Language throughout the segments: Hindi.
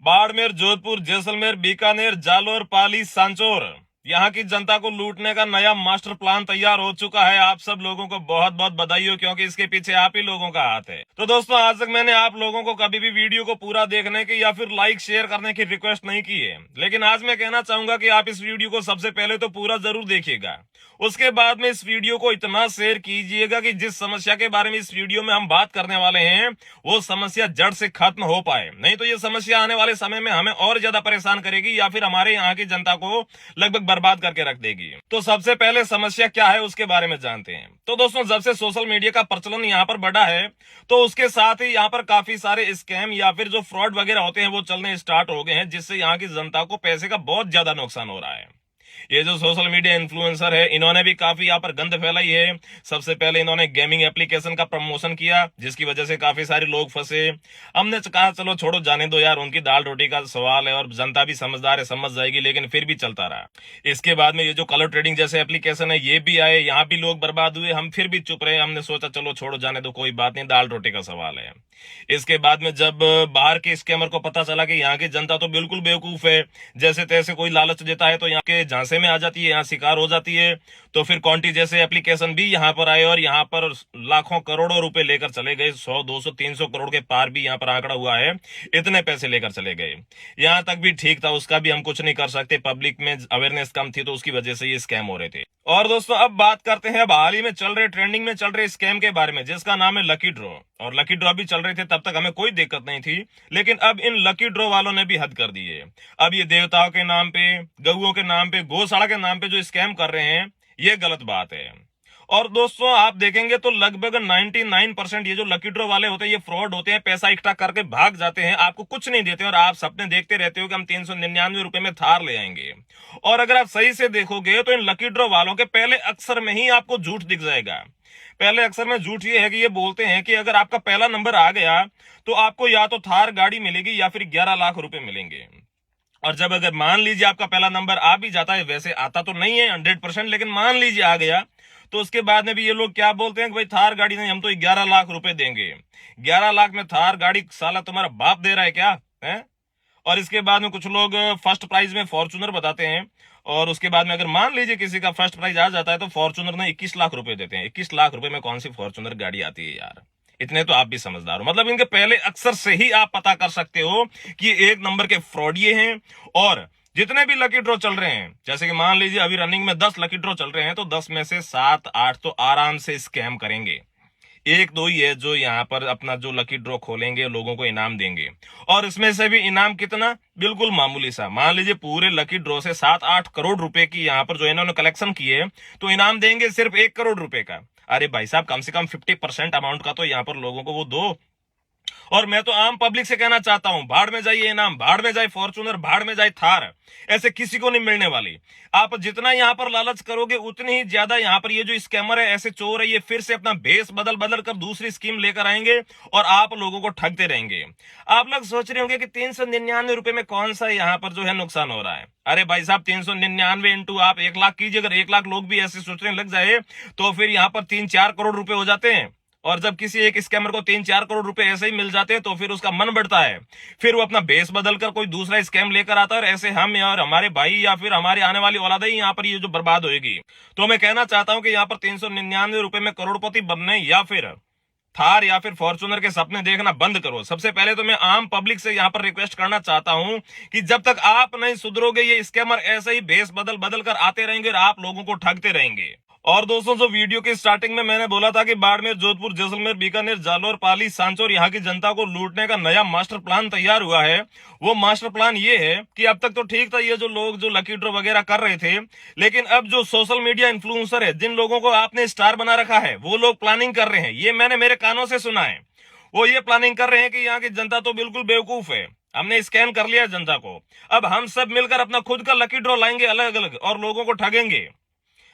बाड़मेर, जोधपुर, जैसलमेर, बीकानेर, जालोर, पाली, सांचौर, यहाँ की जनता को लूटने का नया मास्टर प्लान तैयार हो चुका है। आप सब लोगों को बहुत बहुत बधाई हो, क्योंकि इसके पीछे आप ही लोगों का हाथ है। तो दोस्तों, आज तक मैंने आप लोगों को कभी भी वीडियो को पूरा देखने की या फिर लाइक शेयर करने की रिक्वेस्ट नहीं की है, लेकिन आज मैं कहना चाहूंगा कि आप इस वीडियो को सबसे पहले तो पूरा जरूर देखिएगा। उसके बाद में इस वीडियो को इतना शेयर कीजिएगा कि जिस समस्या के बारे में इस वीडियो में हम बात करने वाले हैं वो समस्या जड़ से खत्म हो पाए। नहीं तो ये समस्या आने वाले समय में हमें और ज्यादा परेशान करेगी या फिर हमारे यहाँ की जनता को लगभग बर्बाद करके रख देगी। तो सबसे पहले समस्या क्या है उसके बारे में जानते हैं। तो दोस्तों, जब से सोशल मीडिया का प्रचलन यहाँ पर बढ़ा है, तो उसके साथ ही यहाँ पर काफी सारे स्कैम या फिर जो फ्रॉड वगैरह होते हैं वो चलने स्टार्ट हो गए हैं, जिससे यहाँ की जनता को पैसे का बहुत ज्यादा नुकसान हो रहा है। ये जो सोशल मीडिया इन्फ्लुएंसर है, इन्होंने भी काफी यहाँ पर गंद फैलाई है। सबसे पहले इन्होंने गेमिंग एप्लीकेशन का प्रमोशन किया, जिसकी वजह से काफी सारे लोग फंसे। हमने कहा चलो छोड़ो, जाने दो यार, उनकी दाल रोटी का सवाल है और जनता भी समझदार है, समझ जाएगी, लेकिन फिर भी चलता रहा। इसके बाद में ये जो कलर ट्रेडिंग जैसे एप्लीकेशन है ये भी आए, यहाँ भी लोग बर्बाद हुए, हम फिर भी चुप रहे। हमने सोचा चलो छोड़ो, जाने दो, कोई बात नहीं, दाल रोटी का सवाल है। इसके बाद में जब बाहर के स्कैमर को पता चला कि यहाँ की जनता तो बिल्कुल बेवकूफ है, जैसे तैसे कोई लालच देता है तो यहाँ के झांसे में आ जाती है, यहाँ शिकार हो जाती है, तो फिर कॉन्टी जैसे एप्लीकेशन भी यहाँ पर आए और यहाँ पर लाखों करोड़ों रुपए लेकर चले गए। 100 200 300 करोड़ के पार भी यहाँ पर आंकड़ा हुआ है, इतने पैसे लेकर चले गए। यहाँ तक भी ठीक था, उसका भी हम कुछ नहीं कर सकते, पब्लिक में अवेयरनेस कम थी तो उसकी वजह से ये स्कैम हो रहे थे। और दोस्तों, अब बात करते हैं अब हाल ही में चल रहे, ट्रेंडिंग में चल रहे स्कैम के बारे में, जिसका नाम है लकी ड्रॉ। और लकी ड्रॉ भी चल रहे थे तब तक हमें कोई दिक्कत नहीं थी, लेकिन अब इन लकी ड्रॉ वालों ने भी हद कर दी है। अब ये देवताओं के नाम पे, गऊओं के नाम पे, गौशाला के नाम पे जो स्कैम कर रहे हैं, ये गलत बात है। और दोस्तों, आप देखेंगे तो लगभग 99% ये जो लकी ड्रॉ वाले होते हैं ये फ्रॉड होते हैं, पैसा इकट्ठा करके भाग जाते हैं, आपको कुछ नहीं देते और आप सपने देखते रहते हो कि हम 399 रुपए में थार ले आएंगे। और अगर आप सही से देखोगे तो इन लकी ड्रॉ वालों के पहले अक्षर में ही आपको झूठ दिख जाएगा। पहले अक्षर में झूठ ये है कि ये बोलते हैं कि अगर आपका पहला नंबर आ गया तो आपको या तो थार गाड़ी मिलेगी या फिर 11 लाख रुपए मिलेंगे। और जब अगर मान लीजिए आपका पहला नंबर आ भी जाता है, वैसे आता तो नहीं है 100%, लेकिन मान लीजिए आ गया, तो उसके बाद में भी ये लोग क्या बोलते हैं कि भाई थार गाड़ी नहीं, हम तो 11 लाख रुपए देंगे। 11 लाख में थार गाड़ी साला तुम्हारा बाप दे रहा है क्या है? और इसके बाद में कुछ लोग फर्स्ट प्राइज में फॉर्चूनर बताते हैं, और उसके बाद में अगर मान लीजिए किसी का फर्स्ट प्राइज आ जाता है तो फॉर्चूनर में 21 लाख रुपए देते हैं। 21 लाख रुपए में कौन सी फॉर्चूनर गाड़ी आती है यार? इतने तो आप भी समझदार हो, मतलब इनके पहले अक्षर से ही आप पता कर सकते हो कि ये एक नंबर के फ्रॉडिये हैं। और जितने भी लकी ड्रॉ चल रहे हैं, जैसे कि मान लीजिए अभी रनिंग में 10 लकी ड्रॉ चल रहे हैं, तो 10 में से 7 8 तो आराम से स्कैम करेंगे। एक दो ही है जो यहाँ पर अपना जो लकी ड्रॉ खोलेंगे, लोगों को इनाम देंगे। और इसमें से भी इनाम कितना? बिल्कुल मामूली सा। मान लीजिए पूरे लकी ड्रॉ से 7-8 करोड़ रुपए की यहाँ पर जो इन्होंने कलेक्शन किए, तो इनाम देंगे सिर्फ 1 करोड़ रुपए का। अरे भाई साहब, कम से कम 50% अमाउंट का तो यहाँ पर लोगों को वो दो। और मैं तो आम पब्लिक से कहना चाहता हूं, भाड़ में जाइए इनाम, भाड़ में जाए फॉर्चूनर, भाड़ में जाए थार, ऐसे किसी को नहीं मिलने वाली। आप जितना यहां पर लालच करोगे उतनी ही ज्यादा यहाँ पर ये जो स्कैमर है, ऐसे चोर है, ये फिर से अपना भेस बदल बदल कर दूसरी स्कीम लेकर आएंगे और आप लोगों को ठगते रहेंगे। आप लोग सोच रहे होंगे कि 399 रुपए में कौन सा यहाँ पर जो है नुकसान हो रहा है। अरे भाई साहब, 399 इंटू आप 1 लाख कीजिए। अगर 1 लाख लोग भी ऐसे सोचने लग जाए तो फिर यहाँ पर 3-4 करोड़ रुपए हो जाते हैं। और जब किसी एक स्कैमर को 3-4 करोड़ रुपए ऐसे ही मिल जाते हैं तो फिर उसका मन बढ़ता है, फिर वो अपना बेस बदलकर कोई दूसरा स्कैम लेकर आता है, और ऐसे हम और हमारे भाई या फिर हमारे आने वाली औलाद ही यहाँ पर ये जो बर्बाद होगी। तो मैं कहना चाहता हूं कि यहाँ पर 399 रुपए में करोड़पति बनने या फिर थार या फिर फॉर्चूनर के सपने देखना बंद करो। सबसे पहले तो मैं आम पब्लिक से यहाँ पर रिक्वेस्ट करना चाहता हूं कि जब तक आप नहीं सुधरोगे, ये स्कैमर ऐसे ही बेस बदल बदल कर आते रहेंगे और आप लोगों को ठगते रहेंगे। और दोस्तों, जो वीडियो की स्टार्टिंग में मैंने बोला था कि बाड़मेर, जोधपुर, जैसलमेर, बीकानेर, जालोर, पाली, सांचौर, यहाँ की जनता को लूटने का नया मास्टर प्लान तैयार हुआ है। वो मास्टर प्लान ये है कि अब तक तो ठीक था ये जो लोग जो लकी ड्रॉ वगैरह कर रहे थे, लेकिन अब जो सोशल मीडिया इन्फ्लुएंसर है, जिन लोगों को आपने स्टार बना रखा है, वो लोग प्लानिंग कर रहे हैं। ये मैंने मेरे कानों से सुना है। वो ये प्लानिंग कर रहे हैं कि यहाँ की जनता तो बिल्कुल बेवकूफ है, हमने स्कैम कर लिया जनता को, अब हम सब मिलकर अपना खुद का लकी ड्रॉ लाएंगे अलग अलग और लोगों को ठगेंगे।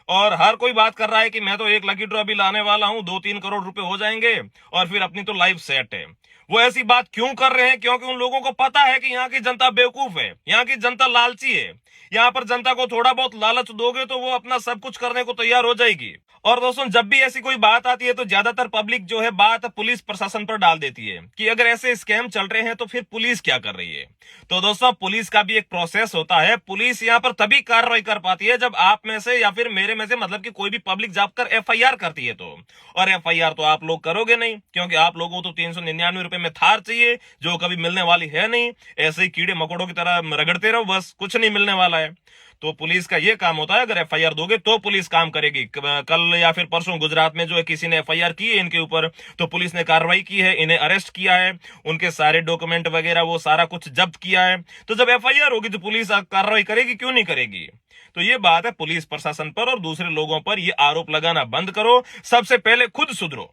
और हर कोई बात कर रहा है कि मैं तो एक लकी ड्रॉ भी लाने वाला हूं, 2-3 करोड़ रुपए हो जाएंगे और फिर अपनी तो लाइफ सेट है। वो ऐसी बात क्यों कर रहे हैं? क्योंकि उन लोगों को पता है कि यहाँ की जनता बेवकूफ है, यहाँ की जनता लालची है। यहाँ पर जनता को थोड़ा बहुत लालच दोगे तो वो अपना सब कुछ करने को तैयार हो जाएगी। और दोस्तों, जब भी ऐसी कोई बात आती है तो ज्यादातर पब्लिक जो है बात पुलिस प्रशासन पर डाल देती है कि अगर ऐसे स्कैम चल रहे हैं तो फिर पुलिस क्या कर रही है। तो दोस्तों, पुलिस का भी एक प्रोसेस होता है। पुलिस यहाँ पर तभी कार्रवाई कर पाती है जब आप में से या फिर मेरे में से, मतलब कि कोई भी पब्लिक जाकर एफआईआर करती है तो। और एफआईआर तो आप लोग करोगे नहीं, क्योंकि आप लोगों को तो 399 रुपए में थार चाहिए, जो कभी मिलने वाली है नहीं। ऐसे ही कीड़े मकोड़ों की तरह रगड़ते रहो, बस कुछ नहीं मिलने वाला है। तो पुलिस का ये काम होता है, अगर एफआईआर दोगे तो पुलिस काम करेगी। कल या फिर परसों गुजरात में जो है किसी ने एफआईआर की है इनके ऊपर, तो पुलिस ने कार्रवाई की है, इन्हें अरेस्ट किया है, उनके सारे डॉक्यूमेंट वगैरह वो सारा कुछ जब्त किया है। तो जब एफआईआर होगी तो पुलिस कार्रवाई करेगी, क्यों नहीं करेगी? तो ये बात है पुलिस प्रशासन पर और दूसरे लोगों पर ये आरोप लगाना बंद करो। सबसे पहले खुद सुधरो।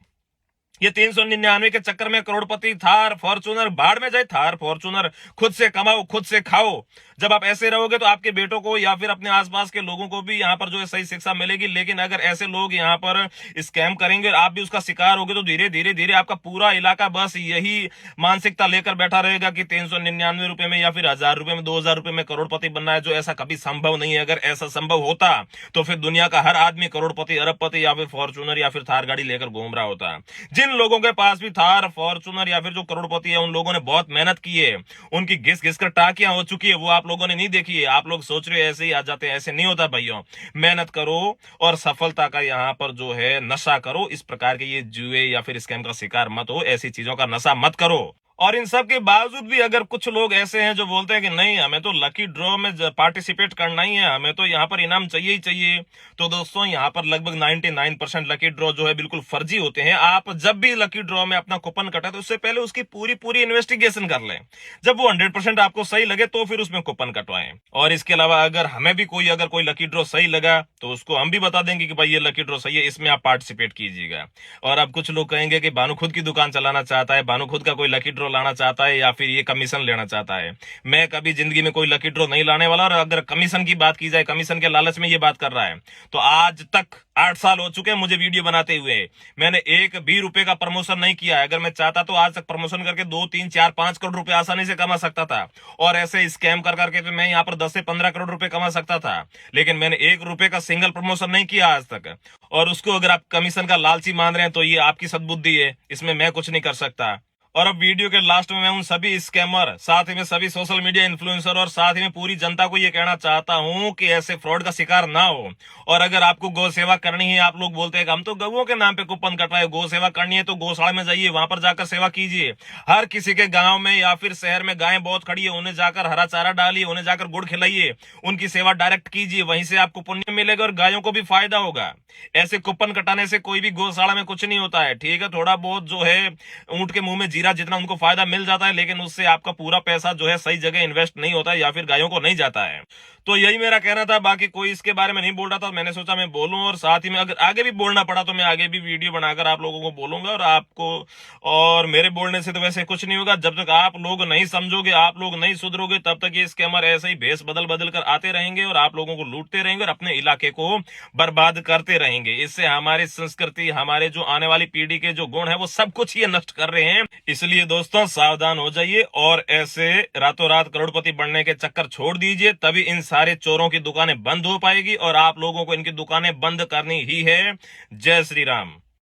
ये 399 के चक्कर में करोड़पति थार फॉर्चूनर बाढ़ में जाए, थार फॉर्चूनर खुद से कमाओ, खुद से खाओ। जब आप ऐसे रहोगे तो आपके बेटों को या फिर अपने आसपास के लोगों को भी यहाँ पर जो है सही शिक्षा मिलेगी। लेकिन अगर ऐसे लोग यहाँ पर स्कैम करेंगे और आप भी उसका शिकार होगे तो धीरे धीरे धीरे आपका पूरा इलाका बस यही मानसिकता लेकर बैठा रहेगा कि 399 रुपए में या फिर 1000 रुपए में 2000 रुपए में करोड़पति बनना है, जो ऐसा कभी संभव नहीं है। अगर ऐसा संभव होता तो फिर दुनिया का हर आदमी करोड़पति, अरबपति या फिर फॉर्चूनर या फिर थार गाड़ी लेकर घूम रहा होता। जिन लोगों के पास भी थार फॉर्चूनर या फिर जो करोड़पति है, उन लोगों ने बहुत मेहनत की है, उनकी घिस घिस कर टाकियां हो चुकी है, वो आप लोगों ने नहीं देखी है। आप लोग सोच रहे हो ऐसे ही आ जाते हैं, ऐसे नहीं होता भाइयों। मेहनत करो और सफलता का यहाँ पर जो है नशा करो। इस प्रकार के ये जुए या फिर स्कैम का शिकार मत हो, ऐसी चीजों का नशा मत करो। और इन सब के बावजूद भी अगर कुछ लोग ऐसे हैं जो बोलते हैं कि नहीं, हमें तो लकी ड्रॉ में पार्टिसिपेट करना ही है, हमें तो यहाँ पर इनाम चाहिए ही चाहिए, तो दोस्तों यहाँ पर लगभग 99% लकी ड्रॉ जो है बिल्कुल फर्जी होते हैं। आप जब भी लकी ड्रॉ में अपना कूपन कटा तो उससे पहले उसकी पूरी पूरी इन्वेस्टिगेशन कर लें। जब वो 100% आपको सही लगे तो फिर उसमें कूपन कटवाएं। और इसके अलावा अगर हमें भी कोई लकी ड्रॉ सही लगा तो उसको हम भी बता देंगे कि भाई ये लकी ड्रॉ सही है, इसमें आप पार्टिसिपेट कीजिएगा। और अब कुछ लोग कहेंगे कि भानु खुद की दुकान चलाना चाहता है, भानु खुद का कोई लकी ड्रॉ लाना चाहता है या फिर ये कमीशन लेना चाहता है। मैं कभी जिंदगी में कोई लकी ड्रॉ नहीं लाने वाला। और अगर कमीशन की बात की जाए, कमीशन के लालच में ये बात कर रहा है, तो आज तक 8 साल हो चुके हैं मुझे वीडियो बनाते हुए, मैंने एक भी रुपए का प्रमोशन नहीं किया है। अगर मैं चाहता तो आज तक प्रमोशन करके 2, 3, 4, 5 करोड़ रुपए आसानी से कमा सकता था। और ऐसे स्कैम कर करके तो मैं यहाँ पर 10 से 15 करोड़ रुपए कमा सकता था। लेकिन मैंने 1 रुपए का सिंगल प्रमोशन नहीं किया आज तक। और उसको अगर आप कमीशन का लालची मान रहे हैं तो ये आपकी सद्बुद्धि है, इसमें मैं कुछ नहीं कर सकता। और अब वीडियो के लास्ट में मैं उन सभी स्कैमर, साथ ही में सभी सोशल मीडिया इन्फ्लुएंसर और साथ ही में पूरी जनता को ये कहना चाहता हूं कि ऐसे फ्रॉड का शिकार ना हो। और अगर आपको गौ सेवा करनी है, आप लोग बोलते हैं कि हम तो गौओं के नाम पे कूपन कटवाए, गौ सेवा करनी है तो गौशाला में जाइए, वहां पर जाकर सेवा कीजिए। हर किसी के गांव में या फिर शहर में गायें बहुत खड़ी है, उन्हें जाकर हरा चारा डालिए, उन्हें जाकर गुड़ खिलाइए, उनकी सेवा डायरेक्ट कीजिए, वहीं से आपको पुण्य मिलेगा और गायों को भी फायदा होगा। ऐसे कूपन कटाने से कोई भी गौशाला में कुछ नहीं होता है। ठीक है, थोड़ा बहुत जो है ऊंट के मुंह में जीरा जितना उनको फायदा मिल जाता है, लेकिन उससे आपका पूरा पैसा जो है सही जगह इन्वेस्ट नहीं होता है या फिर गायों को नहीं जाता है। तो यही मेरा कहना था, बाकी कोई इसके बारे में नहीं बोल रहा था, मैंने सोचा मैं बोलूं। और साथ ही में अगर आगे भी बोलना पड़ा तो मैं आगे भी वीडियो बनाकर आप लोगों को बोलूंगा। और आपको और मेरे बोलने से तो वैसे कुछ नहीं होगा। जब तक आप लोग नहीं समझोगे, आप लोग नहीं सुधरोगे, तब तक ये स्कैमर ऐसे ही भेष बदल बदल कर आते रहेंगे और आप लोगों को लूटते रहेंगे और अपने इलाके को बर्बाद करते रहेंगे। इससे हमारी संस्कृति, हमारे जो आने वाली पीढ़ी के जो गुण है वो सब कुछ ये नष्ट कर रहे हैं। इसलिए दोस्तों सावधान हो जाइए और ऐसे रातों रात करोड़पति बनने के चक्कर छोड़ दीजिए, तभी इन सारे चोरों की दुकानें बंद हो पाएगी और आप लोगों को इनकी दुकानें बंद करनी ही है। जय श्री राम।